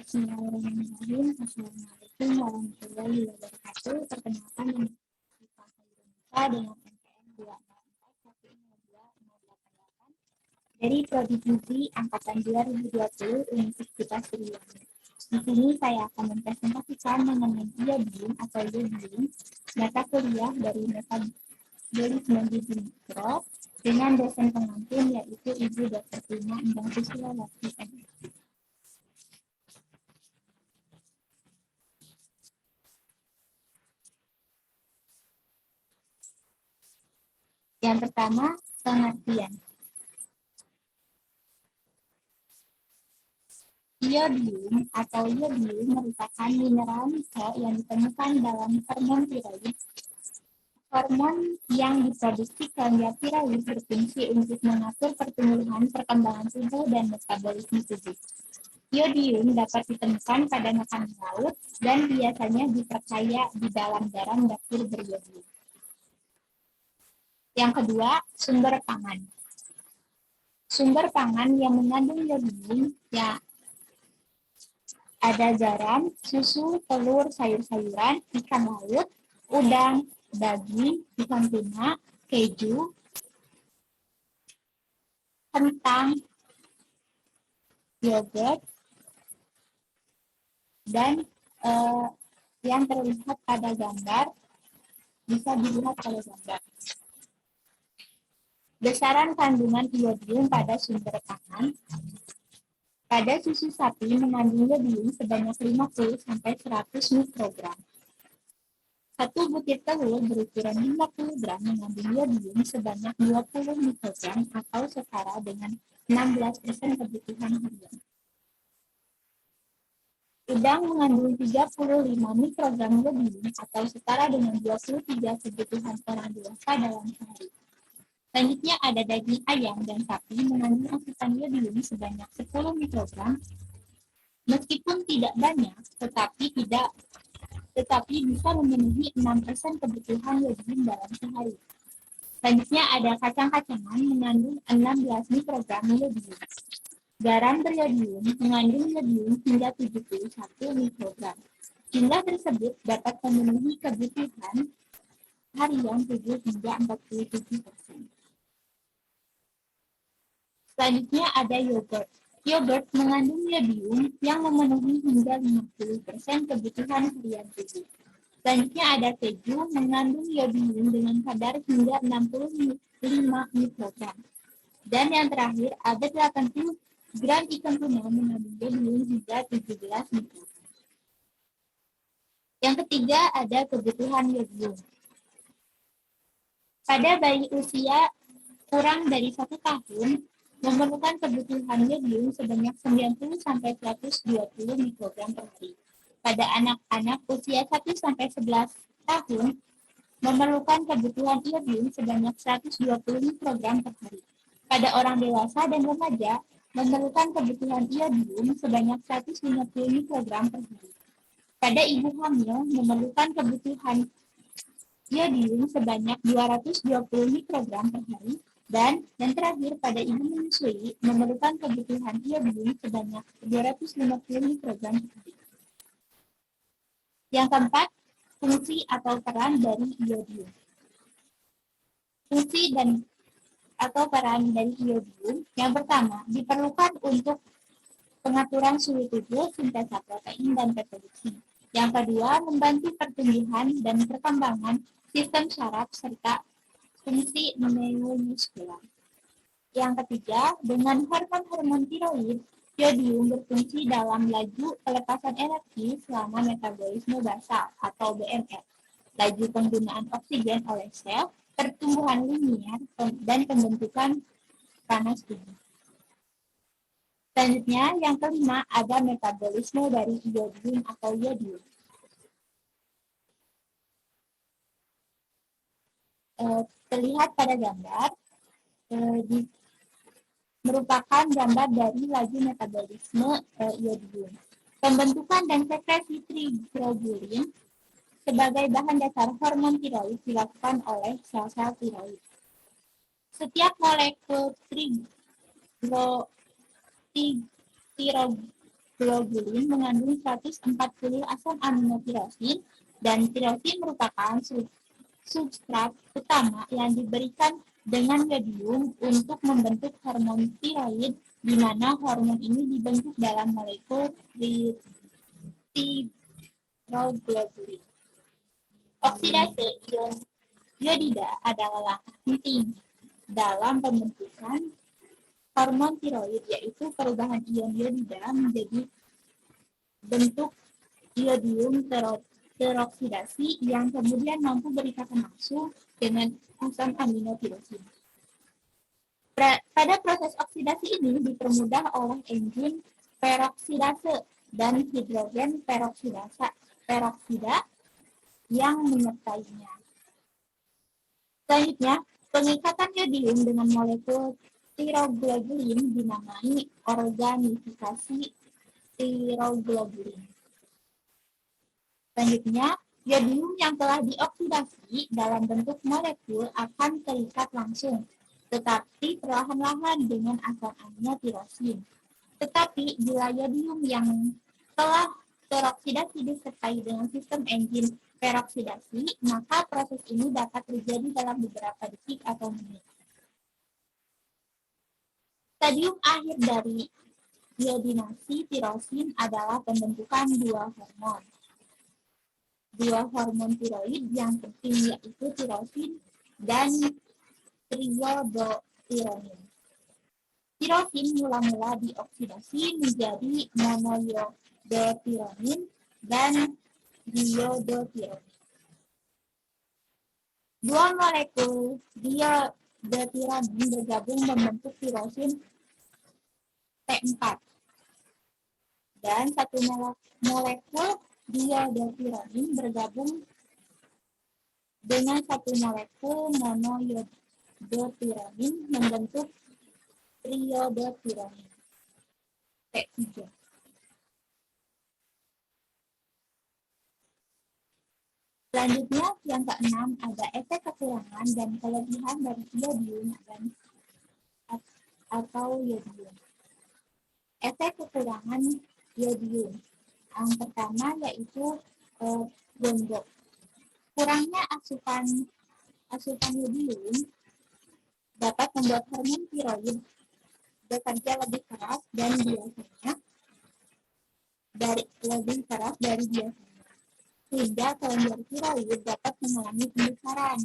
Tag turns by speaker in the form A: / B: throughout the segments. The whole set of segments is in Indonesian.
A: Bismillahirrahmanirrahim. Assalamualaikum warahmatullahi wabarakatuh. Perkenalkan nama saya dengan NPM 264102088 dari Prodi Gizi Angkatan 2020 Universitas Sriwijaya. Di sini saya akan mempresentasikan mengenai iodium atau iodium, mata kuliah dari metabolisme gizi mikro dengan dosen pengantin yaitu Ibu Dr. Tina Endang Susilawati MS. Yang pertama, pengertian. Iodium atau iodium merupakan mineral mikro yang ditemukan dalam hormon tiroid. Hormon yang diproduksi kelenjar tiroid berfungsi untuk mengatur pertumbuhan, perkembangan tubuh, dan metabolisme tubuh. Iodium dapat ditemukan pada makanan laut dan biasanya diperkaya di dalam garam dapur beriodium. Yang kedua, sumber pangan. Sumber pangan yang mengandung iodium ya ada garam, susu, telur, sayur-sayuran, ikan laut, udang, daging, ikan tuna, keju, kentang, yogurt, dan yang terlihat pada gambar, bisa dilihat pada gambar. Besaran kandungan iodium pada sumber pangan. Pada susu sapi mengandung iodium sebanyak 50-100 mikrogram. Satu butir telur berukuran 50 gram mengandung iodium sebanyak 20 mikrogram atau setara dengan 16% kebutuhan harian. Udang mengandung 35 mikrogram iodium atau setara dengan 23 kebutuhan orang dewasa dalam sehari. Selanjutnya ada daging ayam dan sapi mengandung asupan iodium sebanyak 10 mikrogram. Meskipun tidak banyak, tetapi bisa memenuhi 6% kebutuhan iodium dalam sehari. Selanjutnya ada kacang-kacangan mengandung 16 mikrogram iodium. Garam beriodium mengandung iodium hingga 71 mikrogram. Jumlah tersebut dapat memenuhi kebutuhan harian tubuh hingga 47%. Selanjutnya ada yogurt. Yogurt mengandung iodium yang memenuhi hingga 50% kebutuhan harian tubuh. Selanjutnya ada keju mengandung iodium dengan kadar hingga 65 mikrogram. Dan yang terakhir ada 80 gram ikan tuna mengandung iodium hingga 17 mikrogram. Yang ketiga ada kebutuhan iodium. Pada bayi usia kurang dari 1 tahun, memerlukan kebutuhan iodium sebanyak 90-120 mikrogram per hari. Pada anak-anak usia 1-11 tahun, memerlukan kebutuhan iodium sebanyak 120 mikrogram per hari. Pada orang dewasa dan remaja, memerlukan kebutuhan iodium sebanyak 150 mikrogram per hari. Pada ibu hamil, memerlukan kebutuhan iodium sebanyak 220 mikrogram per hari. Dan yang terakhir, pada ibu menyusui memerlukan kebutuhan iodium sebanyak 250 mikrogram per hari. Yang keempat, fungsi atau peran dari iodium. Fungsi atau peran dari iodium yang pertama diperlukan untuk pengaturan suhu tubuh, sintesa protein, dan reproduksi. Yang kedua, membantu pertumbuhan dan perkembangan sistem saraf serta fungsi neuromuskular. Yang ketiga, dengan hormon-hormon tiroid, iodium berfungsi dalam laju pelepasan energi selama metabolisme basal atau BMR, laju penggunaan oksigen oleh sel, pertumbuhan linier, dan pembentukan panas tubuh. Selanjutnya, yang kelima ada metabolisme dari iodium atau iodium. Terlihat pada gambar, merupakan gambar dari laju metabolisme iodium. Pembentukan dan sekresi triglobulin sebagai bahan dasar hormon tiroid dilakukan oleh sel-sel tiroid. Setiap molekul tiroglobulin Tiroglobulin mengandung 140 asam amino tirosin, dan tirosin merupakan substrat utama yang diberikan dengan yodium untuk membentuk hormon tiroid, di mana hormon ini dibentuk dalam molekul tiroglobulin. Oksidasi ion iodida adalah langkah penting dalam pembentukan hormon tiroid, yaitu perubahan ion iodida menjadi bentuk iodium teroksidasi yang kemudian mampu berikatan langsung dengan asam amino tirosin. Pada proses oksidasi ini dipermudah oleh enzim peroksidase dan hidrogen peroksida yang menyertainya. Selanjutnya, pengikatan yodium dengan molekul tiroglobulin dinamai organifikasi tiroglobulin. Selanjutnya, yodium yang telah dioksidasi dalam bentuk molekul akan terikat langsung, tetapi perlahan-lahan dengan asam amino tirosin. Tetapi bila yodium yang telah teroksidasi disertai dengan sistem enzim peroksidasi, maka proses ini dapat terjadi dalam beberapa detik atau menit. Stadium akhir dari iodinasi tirosin adalah pembentukan dua hormon tiroid yang penting, yaitu tirosin dan triodotironin. Tirosin mula-mula dioksidasi menjadi monoiodotironin dan diodotironin. Dua molekul diodotironin bergabung membentuk tirosin T4, dan satu molekul diodotironin bergabung dengan satu molekul monoiodotironin membentuk triodotironin T3. Selanjutnya, yang keenam, ada efek kekurangan dan kelebihan dari iodium atau yodium. Efek kekurangan yodium. Yang pertama yaitu gonggok. Kurangnya asupan yodium dapat membuat hormon tiroid bekerja lebih keras dari biasanya, sehingga kelenjar tiroid dapat mengalami pembesaran.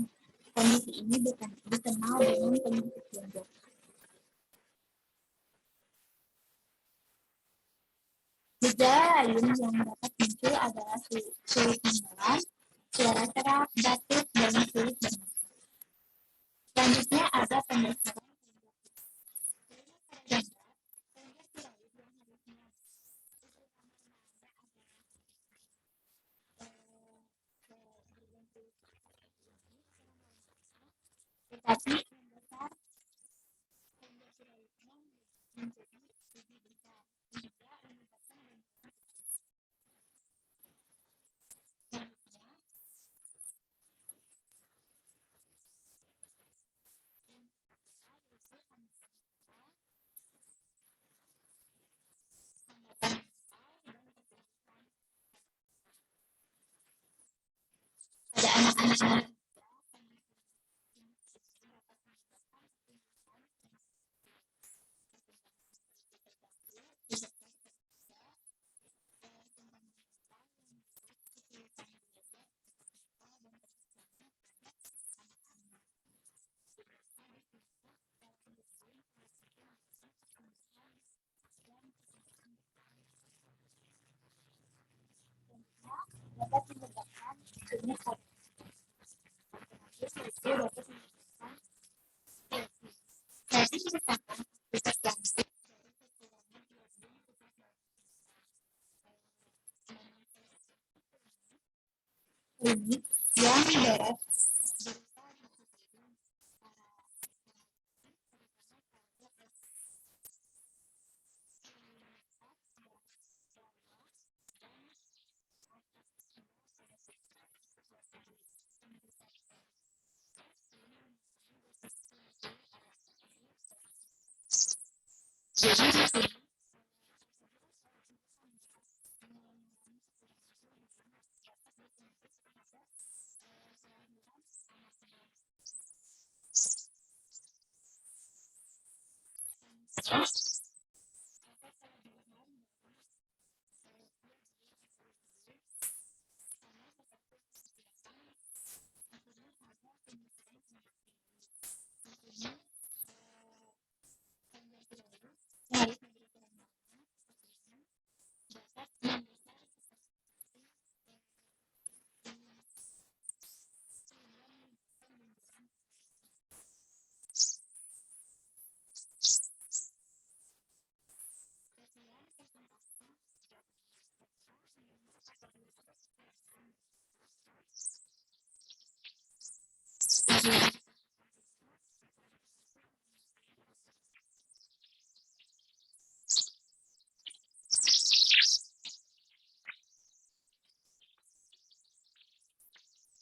A: Kondisi ini dikenal dengan penyakit gonggok. Gejala lain yang dapat muncul adalah sulit menelan, suara serak, batuk, dan sulit bernafas. Selanjutnya ada pembesaran tetapi membesar sehingga tiroidnya menjadi lebih besar, sehingga menyebabkan gangguan. Selanjutnya, pada anak-anak dapat menyebabkan munculnya itu dapat menyebabkan jadi merupakan akibat langsung dari kekurangan iodium klinik yang berat berupa diabetes jadi di sini